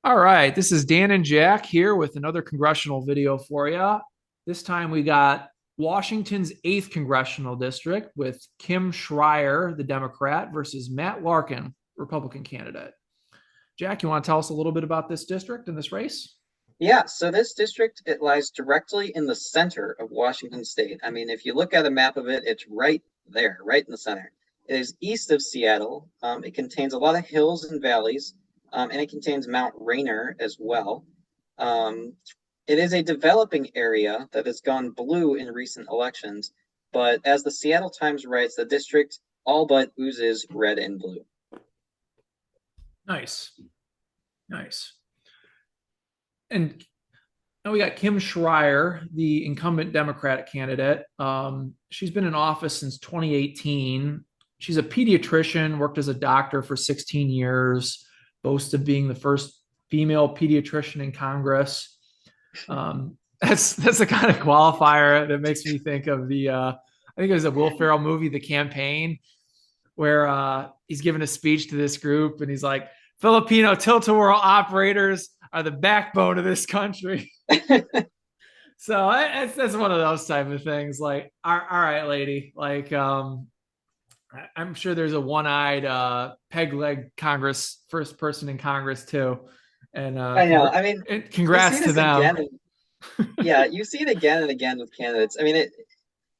All right, this is Dan and Jack here with another congressional video for you. This time we got Washington's 8th congressional district with Kim Schrier, the Democrat, versus Matt Larkin, Republican candidate. Jack, you want to tell us a little bit about this district and this race? Yeah, so this district, it lies directly in the center of Washington State. I mean, if you look at a map of it, it's right there, right in the center. It is east of Seattle. It contains a lot of hills and valleys, and it contains Mount Rainier as well. Um, it is a developing area that has gone blue in recent elections, but as the Seattle Times writes, the district all but oozes red and blue. Nice, nice. And now we got Kim Schrier, the incumbent Democratic candidate. She's been in office since 2018. She's a pediatrician, worked as a doctor for 16 years, boasts of being the first female pediatrician in Congress. That's the kind of qualifier that makes me think of I think it was a Will Ferrell movie, The Campaign, where he's giving a speech to this group and he's like, Filipino tilt-a-whirl operators are the backbone of this country. So that's one of those type of things. Like, all right, lady. Like, I'm sure there's a one-eyed, peg-leg Congress first person in Congress too, and I know. I mean, you see congrats to this them. again and yeah, you see it again and again with candidates. I mean,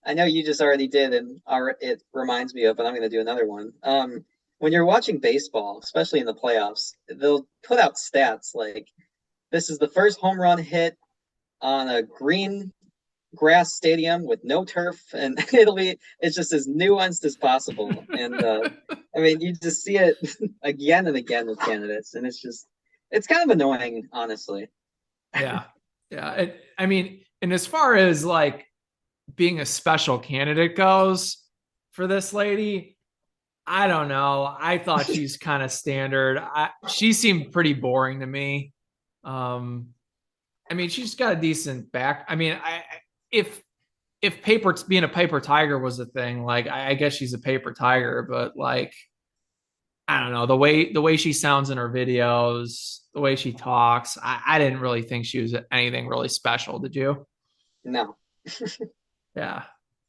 I know you just already did, and it reminds me of, but I'm going to do another one. When you're watching baseball, especially in the playoffs, they'll put out stats like this is the first home run hit on a green grass stadium with no turf, and it's just as nuanced as possible. And I mean, you just see it again and again with candidates, and it's kind of annoying, honestly. Yeah, yeah. I mean, and as far as like being a special candidate goes for this lady, I don't know. I thought she's kind of standard. She seemed pretty boring to me. Um, I mean, she's got a decent back. I mean, if if paper being a paper tiger was a thing, like I guess she's a paper tiger, but like I don't know the way she sounds in her videos, the way she talks. I didn't really think she was anything really special. Did you? No. Yeah.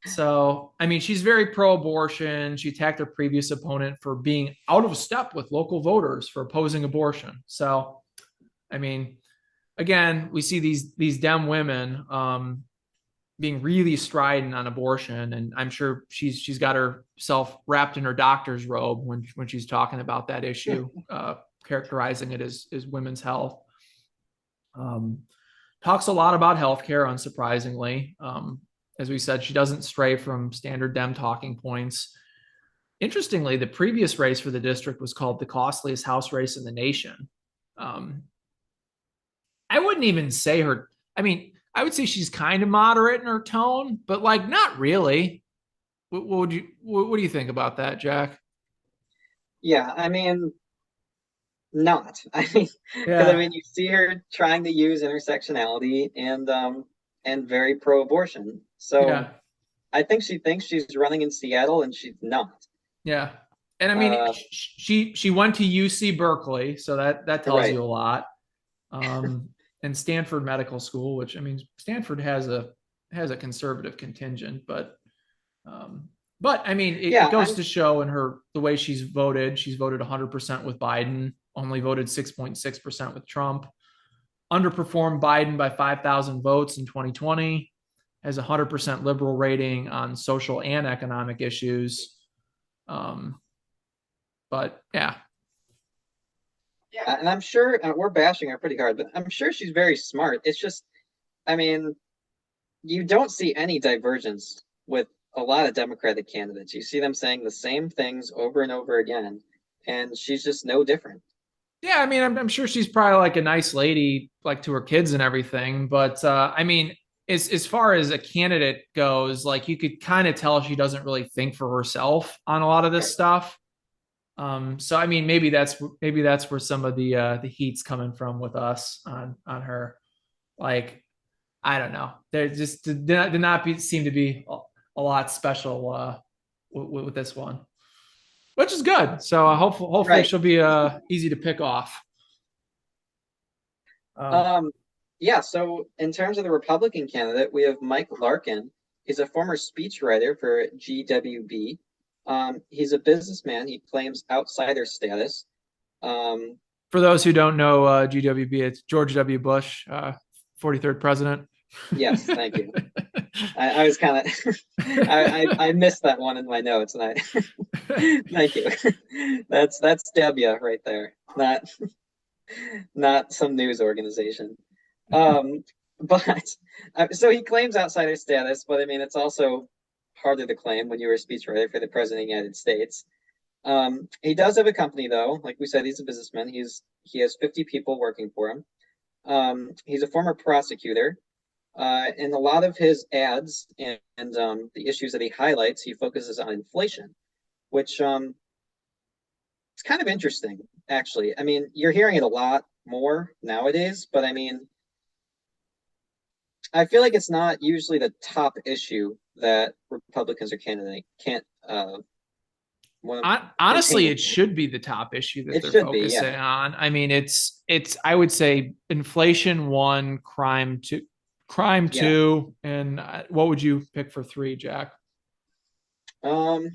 So, I mean, she's very pro abortion. She attacked her previous opponent for being out of step with local voters for opposing abortion. So, I mean, again, we see these Dem women being really strident on abortion, and I'm sure she's got herself wrapped in her doctor's robe when she's talking about that issue, characterizing it as women's health. Um, Talks a lot about healthcare, unsurprisingly. As we said, she doesn't stray from standard Dem talking points. Interestingly, the previous race for the district was called the costliest House race in the nation. Um, I wouldn't even say her. I mean, I would say she's kind of moderate in her tone, but like not really. What do you think about that, Jack? Yeah, I mean, not. I mean, because I Yeah, mean, you see her trying to use intersectionality and very pro-abortion. So yeah, I think she thinks she's running in Seattle, and she's not. yeah. And I mean, Uh, she went to UC Berkeley, so that tells right. you a lot. Um, and Stanford Medical School, which I mean, Stanford has a conservative contingent, um, but I mean, it Yeah, goes to show in her the way she's voted. She's voted 100% with Biden, only voted 6.6% with Trump. Underperformed Biden by 5,000 votes in 2020. Has a 100% liberal rating on social and economic issues. Um, but yeah, yeah, and I'm sure we're bashing her pretty hard, but I'm sure she's very smart. It's just, I mean, you don't see any divergence with a lot of Democratic candidates. You see them saying the same things over and over again, and she's just no different. yeah. I mean, I'm sure she's probably like a nice lady, like to her kids and everything. But I mean, as far as a candidate goes, like you could kind of tell she doesn't really think for herself on a lot of this stuff. So I mean, maybe that's where some of the heat's coming from with us on her. Like, I don't know. There just did not seem to be a lot special with this one, which is good. So hopefully Right. she'll be easy to pick off. Um, Um, yeah, so in terms of the Republican candidate, we have Mike Larkin. He's a former speechwriter for GWB. He's a businessman. He claims outsider status. Um, for those who don't know, GWB, it's George W. Bush, 43rd president. yes, thank you. I was kind of I missed that one in my notes, and I thank you. That's Debia right there, not some news organization. Um, but so he claims outsider status, but I mean it's also harder to claim when you were a speechwriter for the president of the United States. He does have a company though. Like we said, he's a businessman. He has 50 people working for him. He's a former prosecutor. In a lot of his ads and the issues that he highlights, he focuses on inflation, which it's kind of interesting, actually. I mean, you're hearing it a lot more nowadays, but I mean, I feel like it's not usually the top issue that Republicans or candidate can't want to Honestly, campaign. it should be the top issue that It they're should be, yeah, focusing on. I mean, it's I would say inflation one, crime yeah. two, and what would you pick for three, Jack? Um,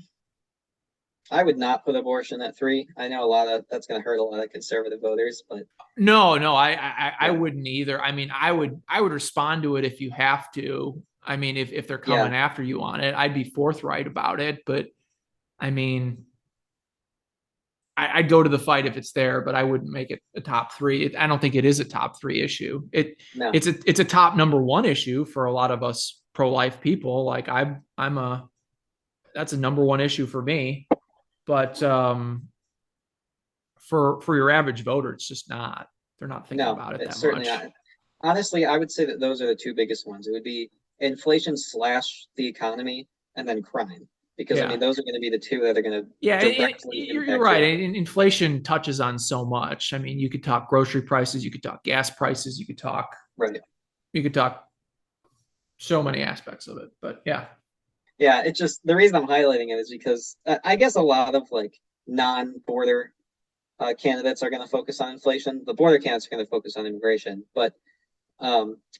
I would not put abortion at three. I know a lot of that's going to hurt a lot of conservative voters, but No, I yeah, wouldn't either. I mean, I would respond to it if you have to. I mean, if they're yeah, coming after you on it, I'd be forthright about it. But I mean, I'd go to the fight if it's there, but I wouldn't make it a top three. I don't think it is a top three issue. no, It's a top number one issue for a lot of us pro life people. Like I'm a that's a number one issue for me, but for your average voter, it's just not. They're not thinking no, about it it's that certainly much. not. Honestly, I would say that those are the two biggest ones. It would be inflation slash the economy and then crime. Because I mean, Yeah. those are going to be the two that are going to Yeah, directly you're impact right. you. Inflation touches on so much. I mean, you could talk grocery prices, you could talk gas prices, Right. you could talk so many aspects of it. But yeah, Yeah, it's just the reason I'm highlighting it is because I guess a lot of like non-border candidates are going to focus on inflation. The border candidates are going to focus on immigration, but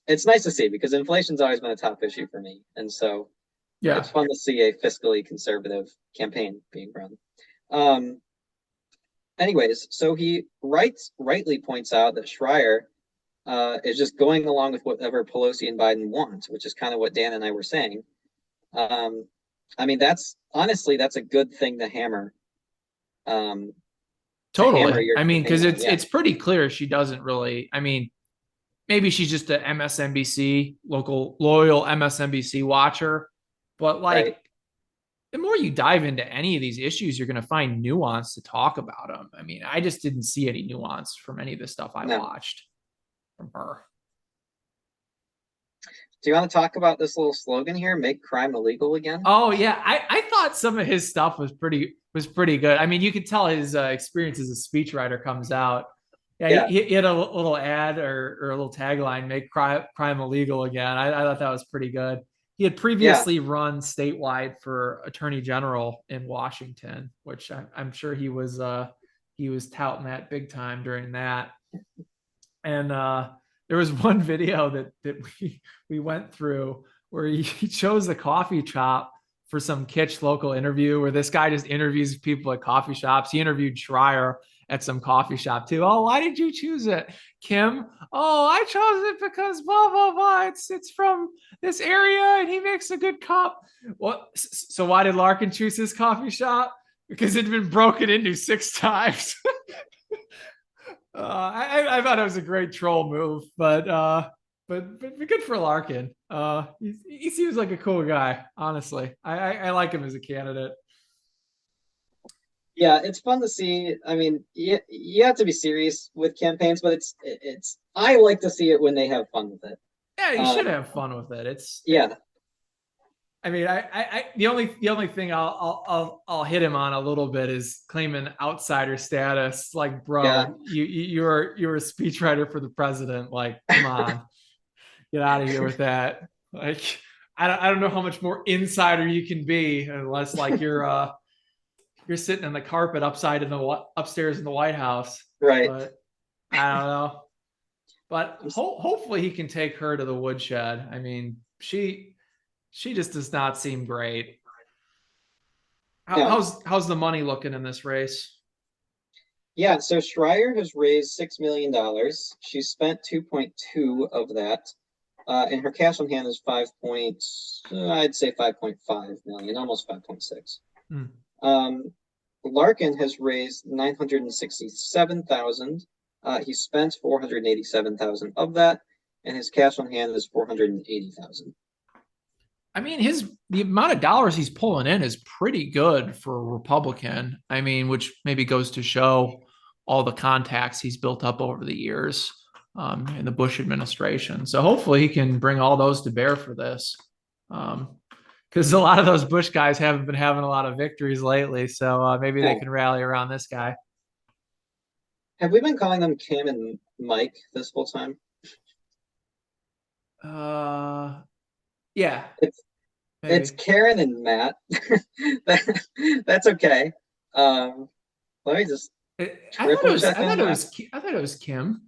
it's nice to see because inflation's always been a top issue for me, and so yeah, it's fun to see a fiscally conservative campaign being run. Um, anyways, so he rightly points out that Schrier is just going along with whatever Pelosi and Biden want, which is kind of what Dan and I were saying. Um, I mean, that's honestly that's a good thing um, to hammer totally. your I mean, campaign because on. Yeah, it's pretty clear she doesn't really. I mean, maybe she's just a MSNBC local loyal MSNBC watcher, but right. like the more you dive into any of these issues, you're going to find nuance to talk about them. I mean, I just didn't see any nuance from any of the stuff I No. watched from her. Do you want to talk about this little slogan here? Make crime illegal again. Oh yeah, I thought some of his stuff was pretty good. I mean, you could tell his experience as a speechwriter comes out. Yeah, Yeah, he had a little ad or a little tagline, "Make crime illegal again." I thought that was pretty good. He had yeah, previously run statewide for attorney general in Washington, which I'm sure he was touting that big time during that. And there was one video that we went through where he chose the coffee shop for some kitsch local interview where this guy just interviews people at coffee shops. He interviewed Schrier at some coffee shop too. Oh, why did you choose it, Kim? Oh, I chose it because blah blah blah. It's from this area and he makes a good cup. Well, so why did Larkin choose his coffee shop? Because it had been broken into 6 times. I thought it was a great troll move, but good for Larkin. He seems like a cool guy. Honestly, I like him as a candidate. yeah. It's fun to see. I mean, you have to be serious with campaigns, but it's. I like to see it when they have fun with it. Yeah, you should Um, have fun with it. yeah, I mean, the only thing I'll hit him on a little bit is claiming outsider status. Like, yeah, bro, you're a speechwriter for the president. Like, come on, get out of here with that. Like, I don't know how much more insider you can be unless like you're sitting on the carpet upstairs in the White House. right. But I don't know. but hopefully he can take her to the woodshed. I mean, she just does not seem great. No. How's the money looking in this race? Yeah, so Schrier has raised $6 million. She spent 2.2 of that. And her cash on hand is I'd say 5.5 million, almost 5.6. Hmm. Larkin has raised 967,000. He spent 487,000 of that, and his cash on hand is 480,000. I mean, the amount of dollars he's pulling in is pretty good for a Republican. I mean, which maybe goes to show all the contacts he's built up over the years in the Bush administration. So hopefully he can bring all those to bear for this. Because a lot of those Bush guys haven't been having a lot of victories lately. So maybe they can rally around this guy. Have we been calling them Kim and Mike this whole time? Yeah. It's Karen and Matt. That's okay. Let me just I thought it was Kim.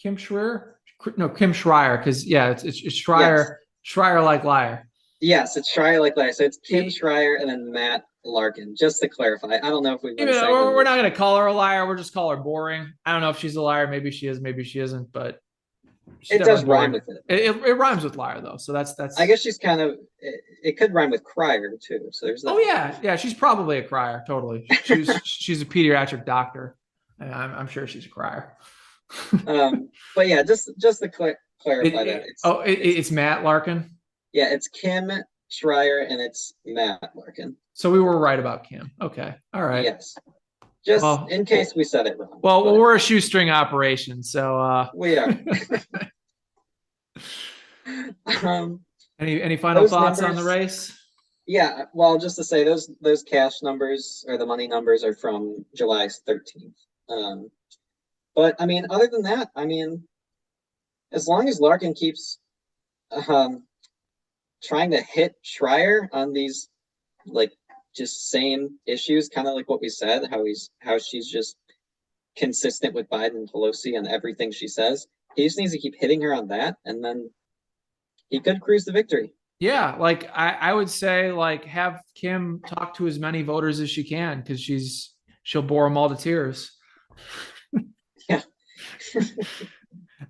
Kim Schrier? No, Kim Schrier, because it's Schrier. Yes. Schrier like liar. Yes, it's Schrier like liar. So it's Kim Schrier and then Matt Larkin. Just to clarify, I don't know if we've been saying we're not going to call her a liar. We'll just call her boring. I don't know if she's a liar. Maybe she is. Maybe she isn't. But it does rhyme with it. It rhymes with liar though. So that's. I guess she's kind of. It could rhyme with crier too. So there's that. Oh yeah. She's probably a crier. Totally. She's a pediatric doctor. I'm sure she's a crier. But yeah, just to clarify that. It's Matt Larkin. Yeah, it's Kim Schrier and it's Matt Larkin. So we were right about Kim. Okay. All right. Yes. Just in case we said it wrong. Well, we're a shoestring operation, so we are. Any final thoughts on the race? Yeah, well, just to say those cash numbers or the money numbers are from July 13th. But I mean, other than that, I mean, as long as Larkin keeps trying to hit Schrier on these like just same issues, kind of like what we said, how she's just consistent with Biden and Pelosi and everything she says. He just needs to keep hitting her on that, and then he could cruise to victory. Yeah, like I would say, like have Kim talk to as many voters as she can because she'll bore them all to tears. Yeah.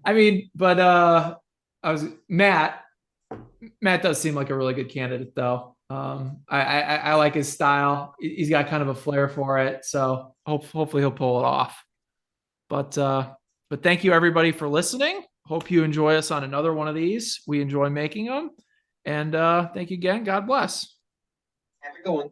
I mean, but Matt does seem like a really good candidate though. I like his style. He's got kind of a flair for it. So hopefully he'll pull it off. But thank you everybody for listening. Hope you enjoy us on another one of these. We enjoy making them. And thank you again. God bless. Have a good one.